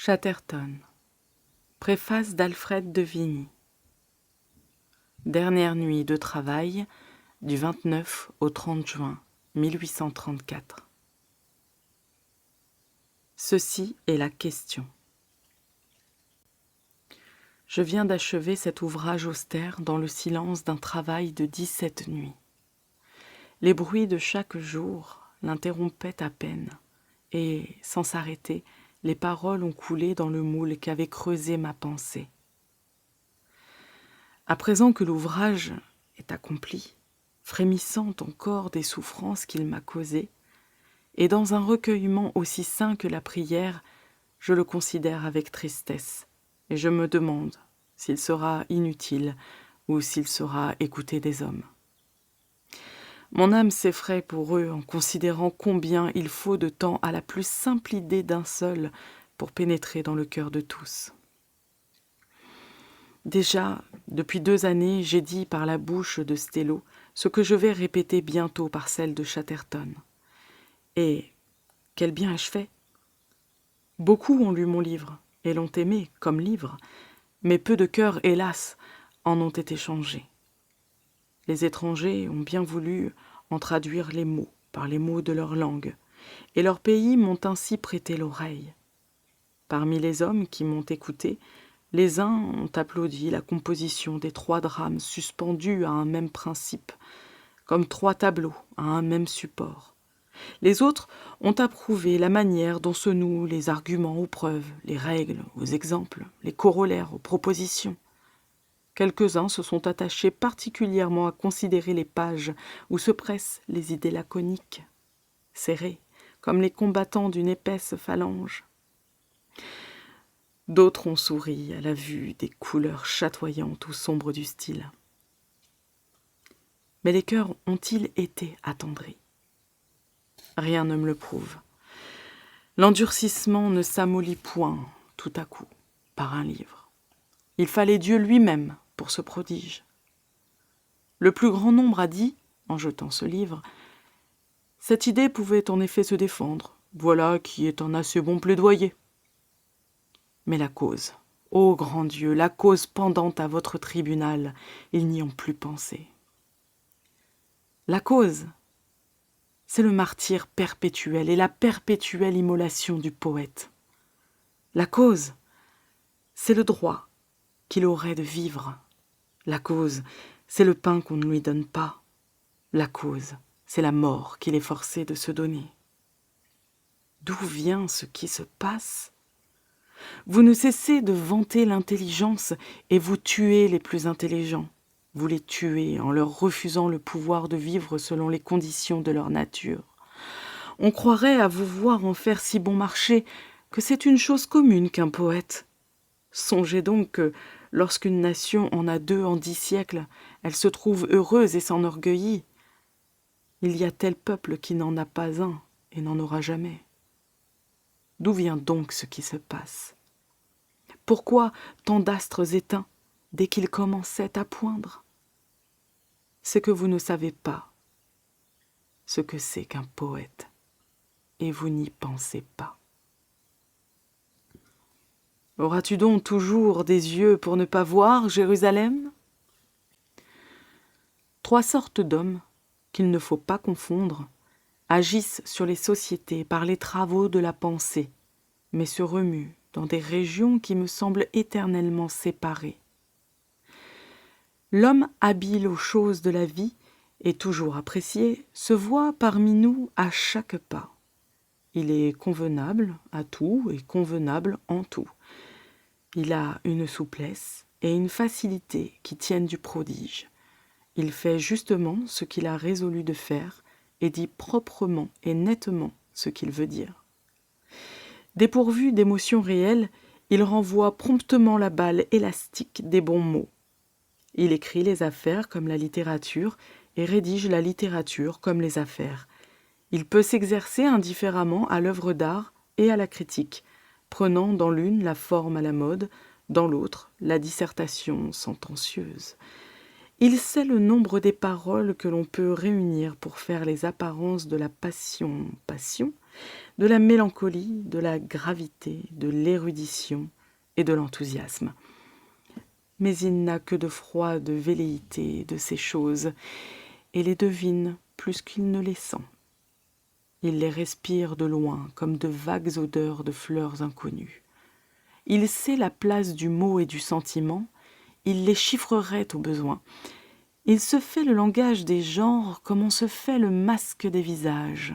Chatterton. Préface d'Alfred de Vigny. Dernière nuit de travail du 29 au 30 juin 1834. Ceci est la question. Je viens d'achever cet ouvrage austère dans le silence d'un travail de 17 nuits. Les bruits de chaque jour l'interrompaient à peine, et, sans s'arrêter, les paroles ont coulé dans le moule qu'avait creusé ma pensée. À présent que l'ouvrage est accompli, frémissant encore des souffrances qu'il m'a causées, et dans un recueillement aussi saint que la prière, je le considère avec tristesse, et je me demande s'il sera inutile ou s'il sera écouté des hommes. Mon âme s'effraie pour eux en considérant combien il faut de temps à la plus simple idée d'un seul pour pénétrer dans le cœur de tous. Déjà, depuis 2 années, j'ai dit par la bouche de Stello ce que je vais répéter bientôt par celle de Chatterton. Et quel bien ai-je fait? Beaucoup ont lu mon livre et l'ont aimé comme livre, mais peu de cœurs, hélas, en ont été changés. Les étrangers ont bien voulu en traduire les mots par les mots de leur langue, et leurs pays m'ont ainsi prêté l'oreille. Parmi les hommes qui m'ont écouté, les uns ont applaudi la composition des 3 drames suspendus à un même principe, comme 3 tableaux à un même support. Les autres ont approuvé la manière dont se nouent les arguments aux preuves, les règles aux exemples, les corollaires aux propositions. Quelques-uns se sont attachés particulièrement à considérer les pages où se pressent les idées laconiques, serrées, comme les combattants d'une épaisse phalange. D'autres ont souri à la vue des couleurs chatoyantes ou sombres du style. Mais les cœurs ont-ils été attendris? Rien ne me le prouve. L'endurcissement ne s'amollit point, tout à coup, par un livre. Il fallait Dieu lui-même pour ce prodige. Le plus grand nombre a dit, en jetant ce livre, « Cette idée pouvait en effet se défendre. Voilà qui est un assez bon plaidoyer. » Mais la cause, ô grand Dieu, la cause pendante à votre tribunal, ils n'y ont plus pensé. La cause, c'est le martyre perpétuel et la perpétuelle immolation du poète. La cause, c'est le droit qu'il aurait de vivre. La cause, c'est le pain qu'on ne lui donne pas. La cause, c'est la mort qu'il est forcé de se donner. D'où vient ce qui se passe? Vous ne cessez de vanter l'intelligence et vous tuez les plus intelligents. Vous les tuez en leur refusant le pouvoir de vivre selon les conditions de leur nature. On croirait à vous voir en faire si bon marché que c'est une chose commune qu'un poète. Songez donc que, lorsqu'une nation en a 2 en 10 siècles, elle se trouve heureuse et s'enorgueillit. Il y a tel peuple qui n'en a pas un et n'en aura jamais. D'où vient donc ce qui se passe? Pourquoi tant d'astres éteints dès qu'ils commençaient à poindre? C'est que vous ne savez pas ce que c'est qu'un poète, et vous n'y pensez pas. Auras-tu donc toujours des yeux pour ne pas voir Jérusalem? 3 sortes d'hommes, qu'il ne faut pas confondre, agissent sur les sociétés par les travaux de la pensée, mais se remuent dans des régions qui me semblent éternellement séparées. L'homme habile aux choses de la vie et toujours apprécié se voit parmi nous à chaque pas. Il est convenable à tout et convenable en tout. Il a une souplesse et une facilité qui tiennent du prodige. Il fait justement ce qu'il a résolu de faire et dit proprement et nettement ce qu'il veut dire. Dépourvu d'émotions réelles, il renvoie promptement la balle élastique des bons mots. Il écrit les affaires comme la littérature et rédige la littérature comme les affaires. Il peut s'exercer indifféremment à l'œuvre d'art et à la critique, prenant dans l'une la forme à la mode, dans l'autre la dissertation sentencieuse. Il sait le nombre des paroles que l'on peut réunir pour faire les apparences de la passion, de la mélancolie, de la gravité, de l'érudition et de l'enthousiasme. Mais il n'a que de froide velléité de ces choses, et les devine plus qu'il ne les sent. Il les respire de loin comme de vagues odeurs de fleurs inconnues. Il sait la place du mot et du sentiment, il les chiffrerait au besoin. Il se fait le langage des genres comme on se fait le masque des visages.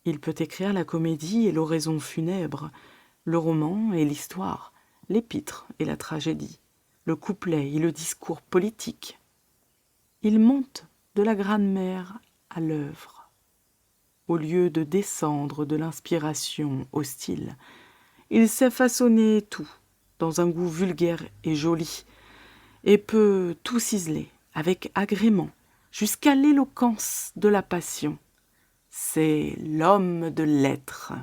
Il peut écrire la comédie et l'oraison funèbre, le roman et l'histoire, l'épître et la tragédie, le couplet et le discours politique. Il monte de la grammaire à l'œuvre. Au lieu de descendre de l'inspiration au style, il sait façonner tout dans un goût vulgaire et joli, et peut tout ciseler avec agrément jusqu'à l'éloquence de la passion. C'est l'homme de lettres.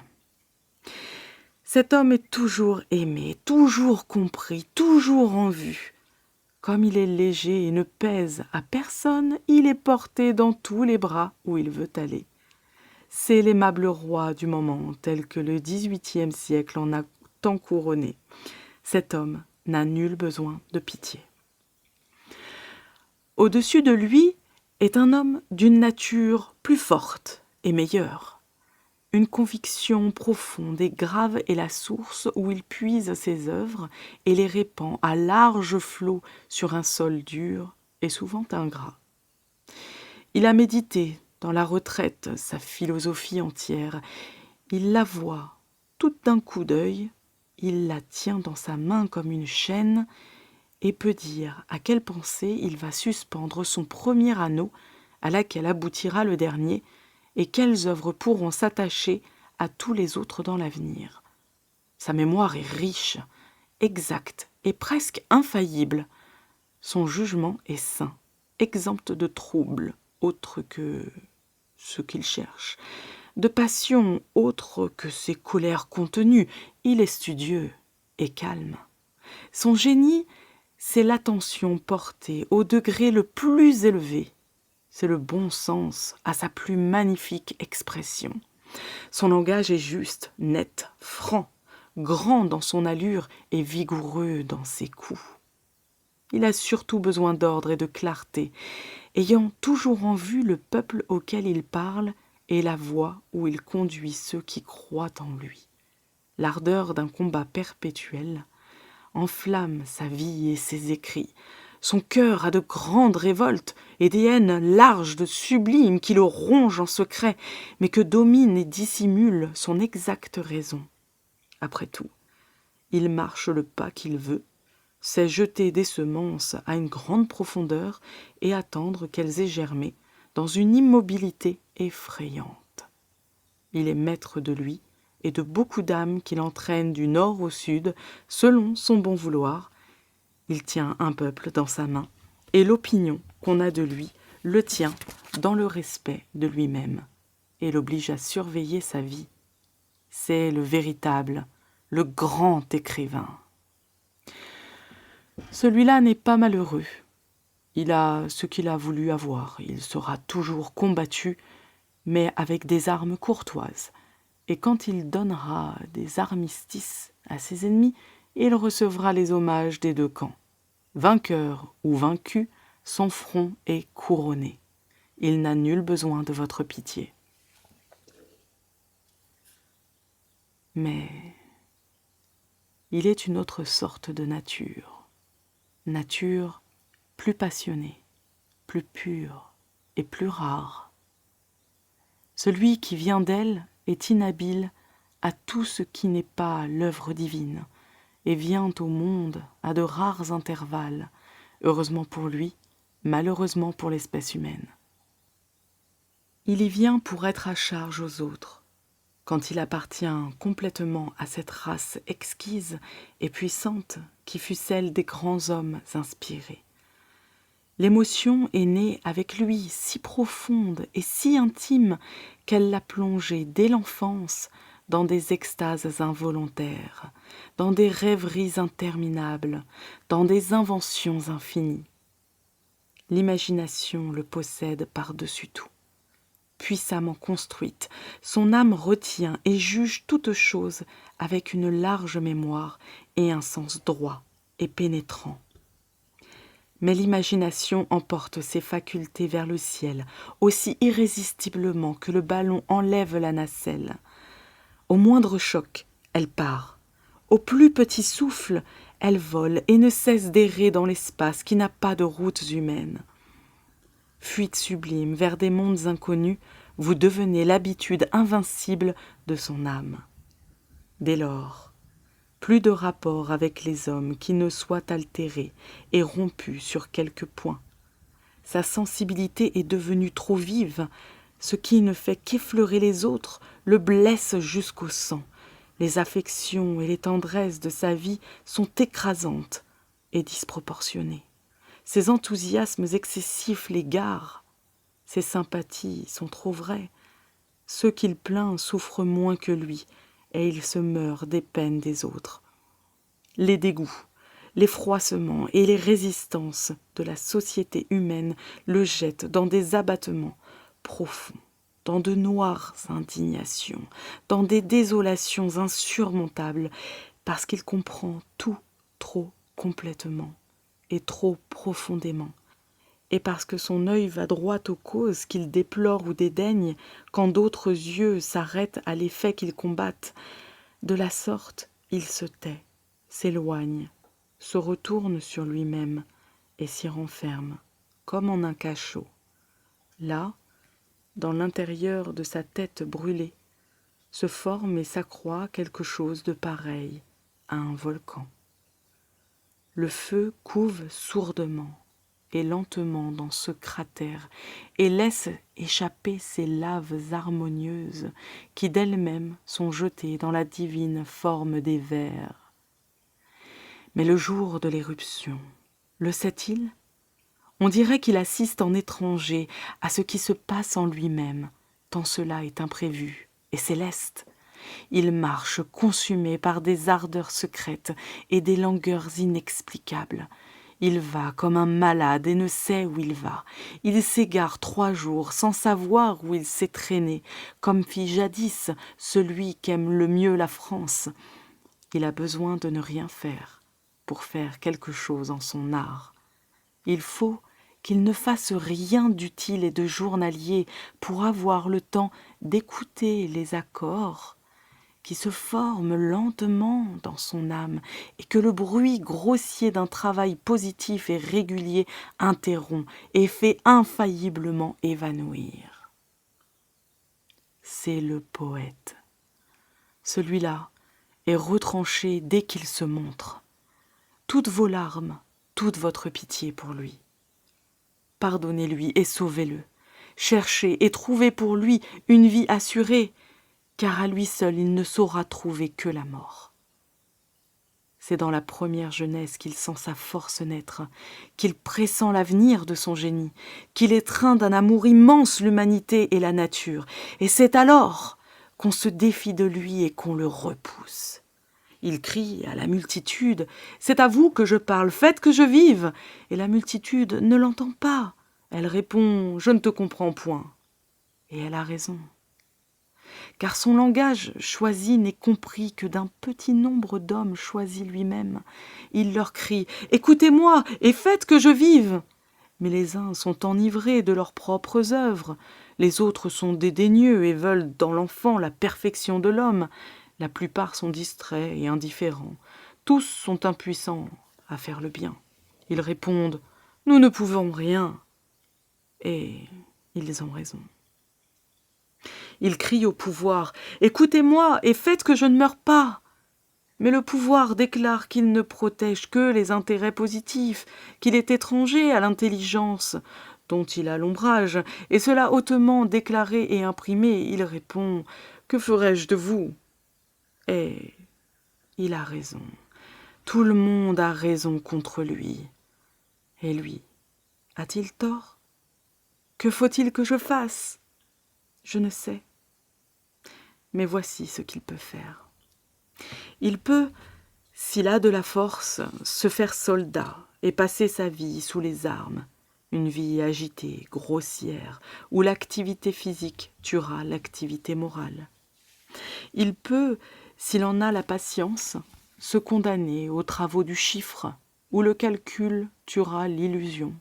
Cet homme est toujours aimé, toujours compris, toujours en vue. Comme il est léger et ne pèse à personne, il est porté dans tous les bras où il veut aller. C'est l'aimable roi du moment, tel que le XVIIIe siècle en a tant couronné. Cet homme n'a nul besoin de pitié. Au-dessus de lui est un homme d'une nature plus forte et meilleure. Une conviction profonde et grave est la source où il puise ses œuvres et les répand à larges flots sur un sol dur et souvent ingrat. Il a médité dans la retraite sa philosophie entière. Il la voit toute d'un coup d'œil, il la tient dans sa main comme une chaîne et peut dire à quelle pensée il va suspendre son premier anneau à laquelle aboutira le dernier, et quelles œuvres pourront s'attacher à tous les autres dans l'avenir. Sa mémoire est riche, exacte et presque infaillible. Son jugement est sain, exempt de troubles autres que ce qu'il cherche, de passions autres que ses colères contenues. Il est studieux et calme. Son génie, c'est l'attention portée au degré le plus élevé. C'est le bon sens à sa plus magnifique expression. Son langage est juste, net, franc, grand dans son allure et vigoureux dans ses coups. Il a surtout besoin d'ordre et de clarté, ayant toujours en vue le peuple auquel il parle et la voie où il conduit ceux qui croient en lui. L'ardeur d'un combat perpétuel enflamme sa vie et ses écrits. Son cœur a de grandes révoltes et des haines larges de sublimes qui le rongent en secret, mais que domine et dissimule son exacte raison. Après tout, il marche le pas qu'il veut, sait jeter des semences à une grande profondeur et attendre qu'elles aient germé dans une immobilité effrayante. Il est maître de lui et de beaucoup d'âmes qu'il entraîne du nord au sud selon son bon vouloir. Il tient un peuple dans sa main, et l'opinion qu'on a de lui le tient dans le respect de lui-même et l'oblige à surveiller sa vie. C'est le véritable, le grand écrivain. Celui-là n'est pas malheureux. Il a ce qu'il a voulu avoir. Il sera toujours combattu, mais avec des armes courtoises. Et quand il donnera des armistices à ses ennemis, il recevra les hommages des deux camps. Vainqueur ou vaincu, son front est couronné. Il n'a nul besoin de votre pitié. Mais il est une autre sorte de nature plus passionnée, plus pure et plus rare. Celui qui vient d'elle est inhabile à tout ce qui n'est pas l'œuvre divine, et vient au monde à de rares intervalles, heureusement pour lui, malheureusement pour l'espèce humaine. Il y vient pour être à charge aux autres, quand il appartient complètement à cette race exquise et puissante qui fut celle des grands hommes inspirés. L'émotion est née avec lui si profonde et si intime qu'elle l'a plongé dès l'enfance dans des extases involontaires, dans des rêveries interminables, dans des inventions infinies. L'imagination le possède par-dessus tout. puissamment construite, son âme retient et juge toute chose avec une large mémoire et un sens droit et pénétrant. Mais l'imagination emporte ses facultés vers le ciel aussi irrésistiblement que le ballon enlève la nacelle. Au moindre choc, elle part. Au plus petit souffle, elle vole et ne cesse d'errer dans l'espace qui n'a pas de routes humaines. Fuite sublime vers des mondes inconnus, vous devenez l'habitude invincible de son âme. Dès lors, plus de rapport avec les hommes qui ne soit altéré et rompu sur quelques points. Sa sensibilité est devenue trop vive, ce qui ne fait qu'effleurer les autres le blesse jusqu'au sang. Les affections et les tendresses de sa vie sont écrasantes et disproportionnées. Ses enthousiasmes excessifs l'égarent. Ses sympathies sont trop vraies. Ceux qu'il plaint souffrent moins que lui, et il se meurt des peines des autres. Les dégoûts, les froissements et les résistances de la société humaine le jettent dans des abattements profonds, dans de noires indignations, dans des désolations insurmontables, parce qu'il comprend tout trop complètement et trop profondément, et parce que son œil va droit aux causes qu'il déplore ou dédaigne, quand d'autres yeux s'arrêtent à l'effet qu'ils combattent. De la sorte, il se tait, s'éloigne, se retourne sur lui-même et s'y renferme, comme en un cachot. Là, dans l'intérieur de sa tête brûlée, se forme et s'accroît quelque chose de pareil à un volcan. Le feu couve sourdement et lentement dans ce cratère et laisse échapper ces laves harmonieuses qui d'elles-mêmes sont jetées dans la divine forme des vers. Mais le jour de l'éruption, le sait-il ? On dirait qu'il assiste en étranger à ce qui se passe en lui-même, tant cela est imprévu et céleste. Il marche consumé par des ardeurs secrètes et des langueurs inexplicables. Il va comme un malade et ne sait où il va. Il s'égare 3 jours sans savoir où il s'est traîné, comme fit jadis celui qu'aime le mieux la France. Il a besoin de ne rien faire pour faire quelque chose en son art. Il faut qu'il ne fasse rien d'utile et de journalier pour avoir le temps d'écouter les accords qui se forment lentement dans son âme et que le bruit grossier d'un travail positif et régulier interrompt et fait infailliblement évanouir. C'est le poète. Celui-là est retranché dès qu'il se montre. Toutes vos larmes, toute votre pitié pour lui. Pardonnez-lui et sauvez-le. Cherchez et trouvez pour lui une vie assurée, car à lui seul il ne saura trouver que la mort. C'est dans la première jeunesse qu'il sent sa force naître, qu'il pressent l'avenir de son génie, qu'il étreint d'un amour immense l'humanité et la nature, et c'est alors qu'on se défie de lui et qu'on le repousse. Il crie à la multitude « C'est à vous que je parle, faites que je vive !» Et la multitude ne l'entend pas. Elle répond « Je ne te comprends point !» Et elle a raison. Car son langage choisi n'est compris que d'un petit nombre d'hommes choisis lui-même. Il leur crie « Écoutez-moi et faites que je vive !» Mais les uns sont enivrés de leurs propres œuvres, les autres sont dédaigneux et veulent dans l'enfant la perfection de l'homme. La plupart sont distraits et indifférents. Tous sont impuissants à faire le bien. Ils répondent « Nous ne pouvons rien !» Et ils ont raison. Ils crient au pouvoir « Écoutez-moi et faites que je ne meure pas !» Mais le pouvoir déclare qu'il ne protège que les intérêts positifs, qu'il est étranger à l'intelligence dont il a l'ombrage, et cela hautement déclaré et imprimé, il répond « Que ferais-je de vous ?» Et il a raison. Tout le monde a raison contre lui. Et lui, a-t-il tort? Que faut-il que je fasse? Je ne sais. Mais voici ce qu'il peut faire. Il peut, s'il a de la force, se faire soldat et passer sa vie sous les armes. une vie agitée, grossière, où l'activité physique tuera l'activité morale. Il peut, s'il en a la patience, se condamner aux travaux du chiffre, où le calcul tuera l'illusion.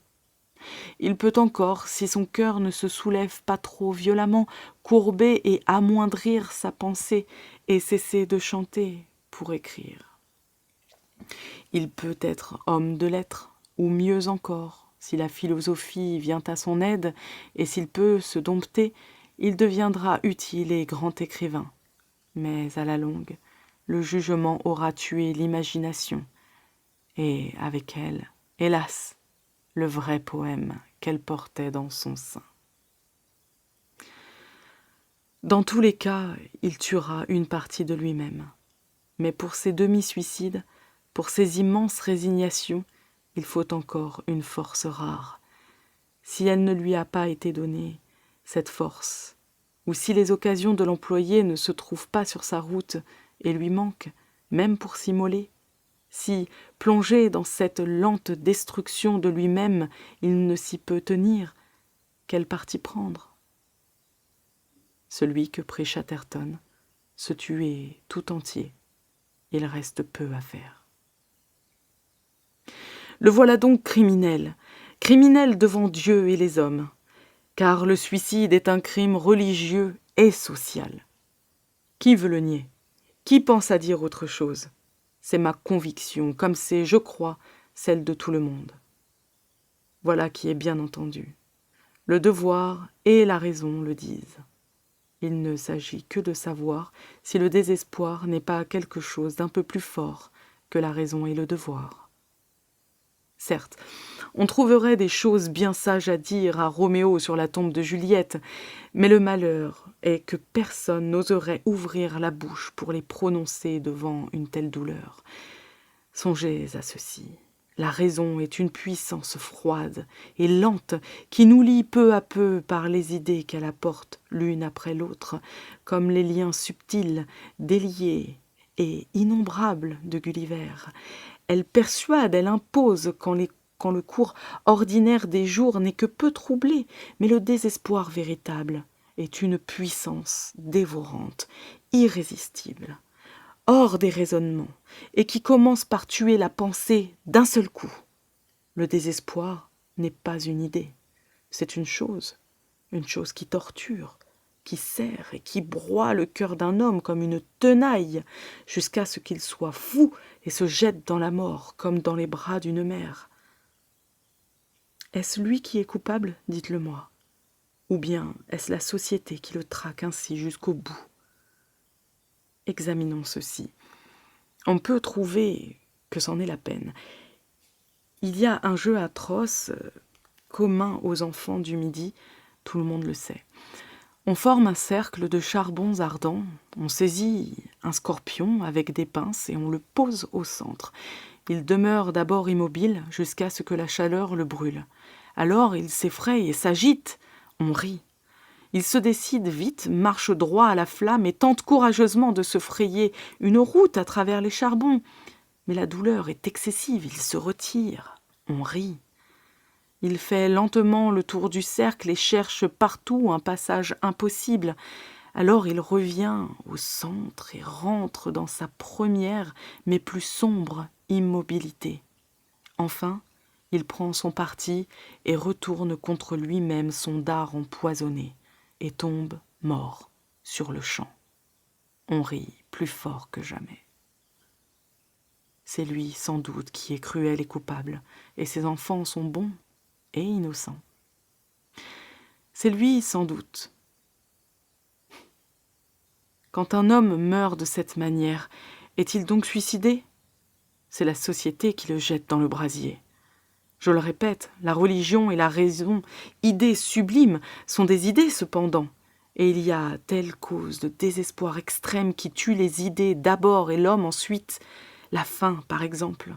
Il peut encore, si son cœur ne se soulève pas trop violemment, courber et amoindrir sa pensée et cesser de chanter pour écrire. Il peut être homme de lettres, ou mieux encore, si la philosophie vient à son aide et s'il peut se dompter, il deviendra utile et grand écrivain. Mais à la longue, le jugement aura tué l'imagination, et avec elle, hélas, le vrai poème qu'elle portait dans son sein. Dans tous les cas, il tuera une partie de lui-même. Mais pour ces demi-suicides, pour ces immenses résignations, il faut encore une force rare. Si elle ne lui a pas été donnée, cette force, ou si les occasions de l'employer ne se trouvent pas sur sa route et lui manquent, même pour s'immoler, si, plongé dans cette lente destruction de lui-même, il ne s'y peut tenir, quel parti prendre? Celui que prit Chatterton, se tuer tout entier, il reste peu à faire. Le voilà donc criminel, criminel devant Dieu et les hommes, car le suicide est un crime religieux et social. Qui veut le nier? Qui pense à dire autre chose? C'est ma conviction, comme c'est, je crois, celle de tout le monde. Voilà qui est bien entendu. Le devoir et la raison le disent. Il ne s'agit que de savoir si le désespoir n'est pas quelque chose d'un peu plus fort que la raison et le devoir. Certes, on trouverait des choses bien sages à dire à Roméo sur la tombe de Juliette, mais le malheur est que personne n'oserait ouvrir la bouche pour les prononcer devant une telle douleur. Songez à ceci. La raison est une puissance froide et lente qui nous lie peu à peu par les idées qu'elle apporte l'une après l'autre, comme les liens subtils, déliés et innombrables de Gulliver. Elle persuade, elle impose quand le cours ordinaire des jours n'est que peu troublé, mais le désespoir véritable est une puissance dévorante, irrésistible, hors des raisonnements, et qui commence par tuer la pensée d'un seul coup. Le désespoir n'est pas une idée, c'est une chose qui torture, qui serre et qui broie le cœur d'un homme comme une tenaille, jusqu'à ce qu'il soit fou et se jette dans la mort comme dans les bras d'une mère. Est-ce lui qui est coupable, dites-le-moi, ou bien est-ce la société qui le traque ainsi jusqu'au bout? Examinons ceci. On peut trouver que c'en est la peine. Il y a un jeu atroce, commun aux enfants du Midi, tout le monde le sait. On forme un cercle de charbons ardents, on saisit un scorpion avec des pinces et on le pose au centre. Il demeure d'abord immobile jusqu'à ce que la chaleur le brûle. Alors il s'effraie et s'agite, on rit. Il se décide vite, marche droit à la flamme et tente courageusement de se frayer une route à travers les charbons. Mais la douleur est excessive, il se retire, on rit. Il fait lentement le tour du cercle et cherche partout un passage impossible. Alors il revient au centre et rentre dans sa première, mais plus sombre, immobilité. Enfin, il prend son parti et retourne contre lui-même son dard empoisonné et tombe mort sur le champ. On rit plus fort que jamais. C'est lui, sans doute, qui est cruel et coupable, et ses enfants sont bons et innocent. C'est lui, sans doute. Quand un homme meurt de cette manière, est-il donc suicidé? C'est la société qui le jette dans le brasier. Je le répète, la religion et la raison, idées sublimes, sont des idées cependant. Et il y a telle cause de désespoir extrême qui tue les idées d'abord et l'homme ensuite. La faim, par exemple.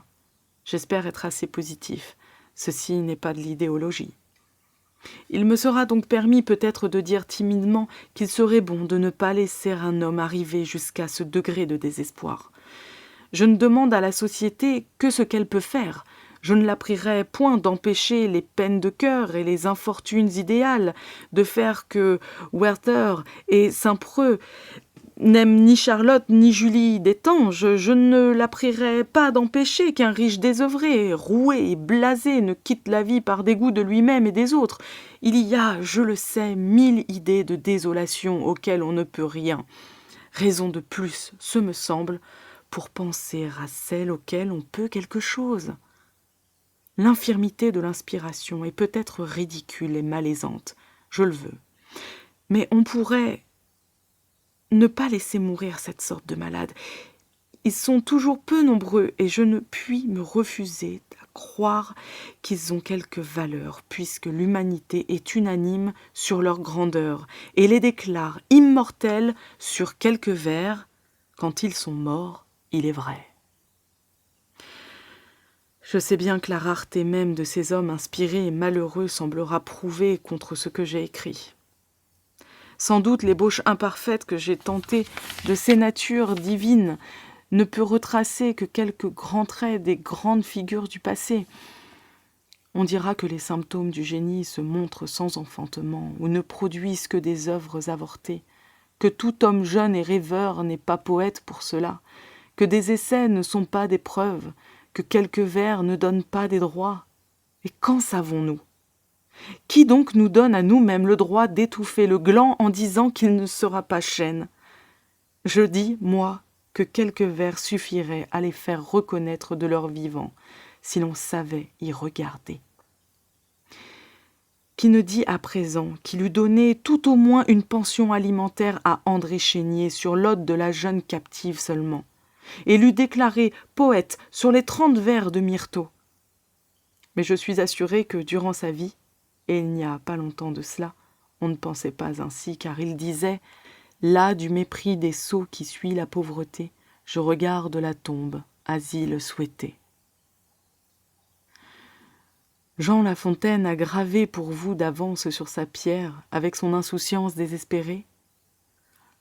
J'espère être assez positif. Ceci n'est pas de l'idéologie. Il me sera donc permis peut-être de dire timidement qu'il serait bon de ne pas laisser un homme arriver jusqu'à ce degré de désespoir. Je ne demande à la société que ce qu'elle peut faire. Je ne la prierai point d'empêcher les peines de cœur et les infortunes idéales, de faire que Werther et Saint-Preux n'aime ni Charlotte ni Julie d'Étanges. Je ne la prierai pas d'empêcher qu'un riche désœuvré, roué et blasé ne quitte la vie par dégoût de lui-même et des autres. Il y a, je le sais, 1000 idées de désolation auxquelles on ne peut rien. Raison de plus, ce me semble, pour penser à celles auxquelles on peut quelque chose. L'infirmité de l'inspiration est peut-être ridicule et malaisante, je le veux. Mais on pourrait ne pas laisser mourir cette sorte de malades. Ils sont toujours peu nombreux et je ne puis me refuser à croire qu'ils ont quelque valeur, puisque l'humanité est unanime sur leur grandeur et les déclare immortels sur quelques vers. Quand ils sont morts, il est vrai. Je sais bien que la rareté même de ces hommes inspirés et malheureux semblera prouver contre ce que j'ai écrit. Sans doute l'ébauche imparfaite que j'ai tentée de ces natures divines ne peut retracer que quelques grands traits des grandes figures du passé. On dira que les symptômes du génie se montrent sans enfantement ou ne produisent que des œuvres avortées, que tout homme jeune et rêveur n'est pas poète pour cela, que des essais ne sont pas des preuves, que quelques vers ne donnent pas des droits. Et qu'en savons-nous ? Qui donc nous donne à nous-mêmes le droit d'étouffer le gland en disant qu'il ne sera pas chêne ? Je dis, moi, que quelques vers suffiraient à les faire reconnaître de leur vivant, si l'on savait y regarder. Qui ne dit à présent qu'il eût donné tout au moins une pension alimentaire à André Chénier sur l'ode de la jeune captive seulement, et l'eût déclaré poète sur les 30 vers de Myrtho. Mais je suis assuré que durant sa vie, et il n'y a pas longtemps de cela, on ne pensait pas ainsi, car il disait « Là du mépris des sots qui suit la pauvreté, je regarde la tombe, asile souhaité. » Jean La Fontaine a gravé pour vous d'avance sur sa pierre, avec son insouciance désespérée.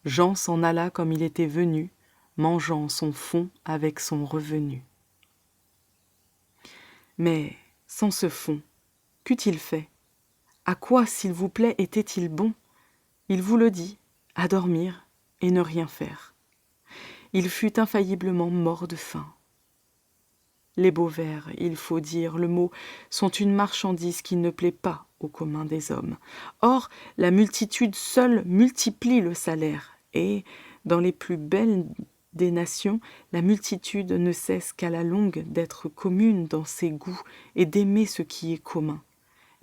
Jean s'en alla comme il était venu, mangeant son fond avec son revenu. Mais, sans ce fond, qu'eût-il fait ? À quoi, s'il vous plaît, était-il bon ? Il vous le dit, à dormir et ne rien faire. Il fut infailliblement mort de faim. Les beaux vers, il faut dire le mot, sont une marchandise qui ne plaît pas au commun des hommes. Or, la multitude seule multiplie le salaire, et, dans les plus belles des nations, la multitude ne cesse qu'à la longue d'être commune dans ses goûts et d'aimer ce qui est commun.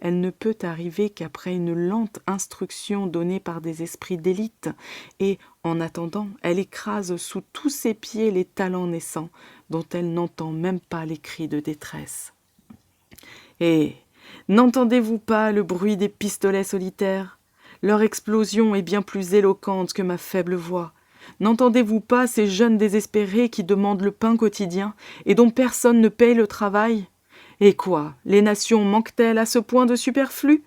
Elle ne peut arriver qu'après une lente instruction donnée par des esprits d'élite, et, en attendant, elle écrase sous tous ses pieds les talents naissants, dont elle n'entend même pas les cris de détresse. Et n'entendez-vous pas le bruit des pistolets solitaires ? Leur explosion est bien plus éloquente que ma faible voix. N'entendez-vous pas ces jeunes désespérés qui demandent le pain quotidien et dont personne ne paye le travail ? Et quoi, les nations manquent-elles à ce point de superflu ?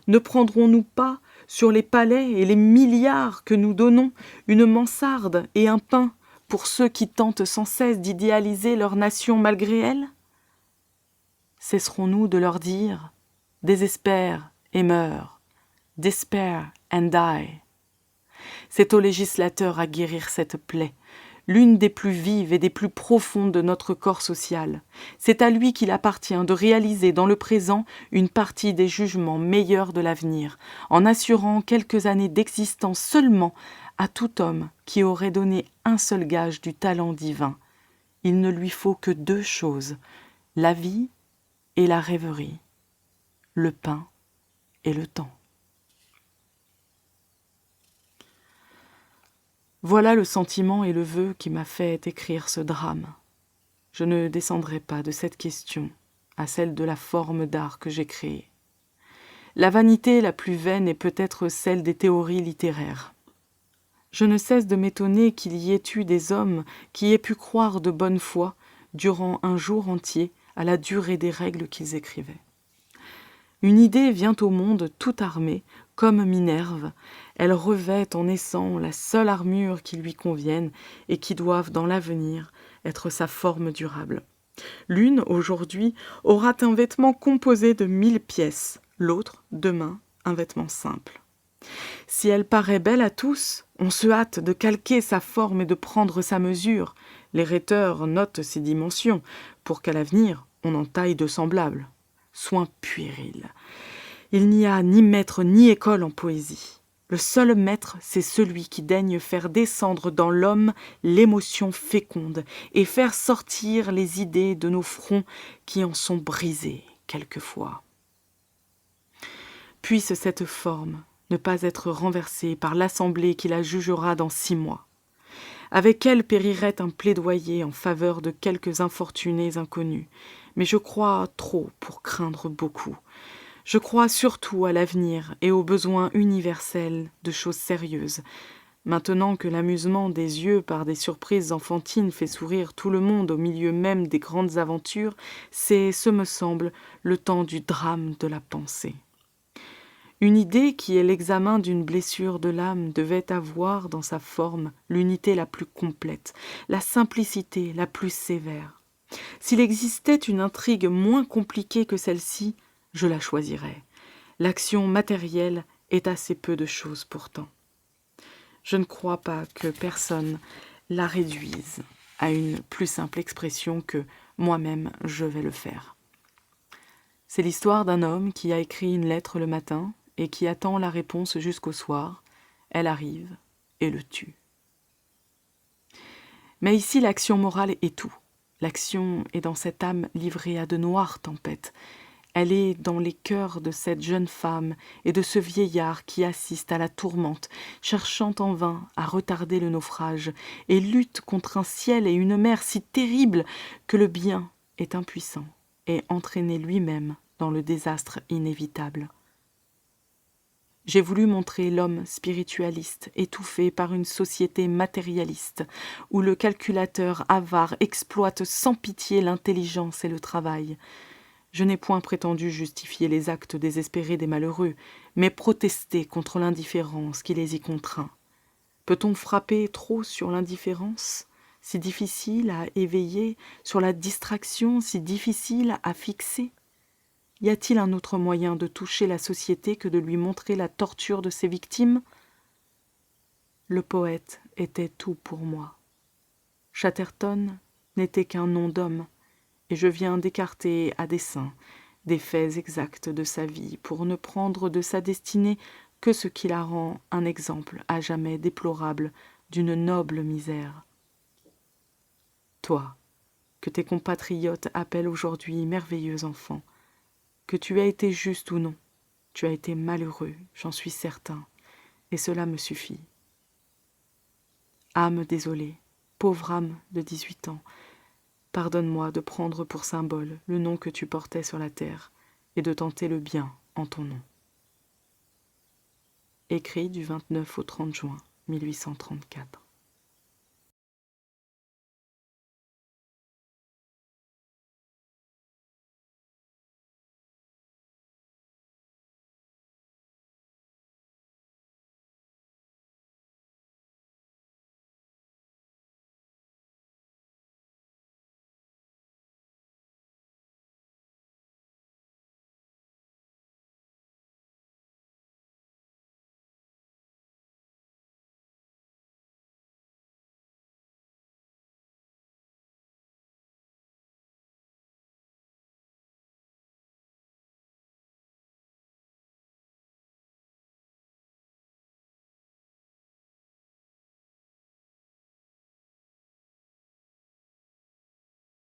Ne prendrons-nous pas, sur les palais et les milliards que nous donnons, une mansarde et un pain pour ceux qui tentent sans cesse d'idéaliser leur nation malgré elle ? Cesserons-nous de leur dire « désespère et meurs, despair and die ». C'est au législateur à guérir cette plaie, l'une des plus vives et des plus profondes de notre corps social. C'est à lui qu'il appartient de réaliser dans le présent une partie des jugements meilleurs de l'avenir, en assurant quelques années d'existence seulement à tout homme qui aurait donné un seul gage du talent divin. Il ne lui faut que 2 choses, la vie et la rêverie, le pain et le temps. Voilà le sentiment et le vœu qui m'a fait écrire ce drame. Je ne descendrai pas de cette question à celle de la forme d'art que j'ai créée. La vanité la plus vaine est peut-être celle des théories littéraires. Je ne cesse de m'étonner qu'il y ait eu des hommes qui aient pu croire de bonne foi, durant un jour entier, à la durée des règles qu'ils écrivaient. Une idée vient au monde toute armée, comme Minerve. Elle revêt en naissant la seule armure qui lui convienne et qui doive, dans l'avenir, être sa forme durable. L'une, aujourd'hui, aura un vêtement composé de 1000 pièces, l'autre, demain, un vêtement simple. Si elle paraît belle à tous, on se hâte de calquer sa forme et de prendre sa mesure. Les rhéteurs notent ses dimensions, pour qu'à l'avenir, on en taille de semblables. Soin puéril. Il n'y a ni maître ni école en poésie. Le seul maître, c'est celui qui daigne faire descendre dans l'homme l'émotion féconde et faire sortir les idées de nos fronts qui en sont brisés quelquefois. Puisse cette forme ne pas être renversée par l'assemblée qui la jugera dans 6 mois. Avec elle périrait un plaidoyer en faveur de quelques infortunés inconnus, mais je crois trop pour craindre beaucoup. Je crois surtout à l'avenir et aux besoins universels de choses sérieuses. Maintenant que l'amusement des yeux par des surprises enfantines fait sourire tout le monde au milieu même des grandes aventures, c'est, ce me semble, le temps du drame de la pensée. Une idée qui est l'examen d'une blessure de l'âme devait avoir dans sa forme l'unité la plus complète, la simplicité la plus sévère. S'il existait une intrigue moins compliquée que celle-ci, je la choisirais. L'action matérielle est assez peu de choses pourtant. Je ne crois pas que personne la réduise à une plus simple expression que moi-même je vais le faire. C'est l'histoire d'un homme qui a écrit une lettre le matin et qui attend la réponse jusqu'au soir. Elle arrive et le tue. Mais ici, l'action morale est tout. L'action est dans cette âme livrée à de noires tempêtes. Elle est dans les cœurs de cette jeune femme et de ce vieillard qui assiste à la tourmente, cherchant en vain à retarder le naufrage, et lutte contre un ciel et une mer si terribles que le bien est impuissant et entraîné lui-même dans le désastre inévitable. J'ai voulu montrer l'homme spiritualiste, étouffé par une société matérialiste, où le calculateur avare exploite sans pitié l'intelligence et le travail. Je n'ai point prétendu justifier les actes désespérés des malheureux, mais protester contre l'indifférence qui les y contraint. Peut-on frapper trop sur l'indifférence, si difficile à éveiller, sur la distraction, si difficile à fixer ? Y a-t-il un autre moyen de toucher la société que de lui montrer la torture de ses victimes ? Le poète était tout pour moi. Chatterton n'était qu'un nom d'homme, et je viens d'écarter à dessein des faits exacts de sa vie pour ne prendre de sa destinée que ce qui la rend un exemple à jamais déplorable d'une noble misère. Toi, que tes compatriotes appellent aujourd'hui merveilleux enfant, que tu as été juste ou non, tu as été malheureux, j'en suis certain, et cela me suffit. Âme désolée, pauvre âme de 18 ans, pardonne-moi de prendre pour symbole le nom que tu portais sur la terre et de tenter le bien en ton nom. Écrit du 29 au 30 juin 1834.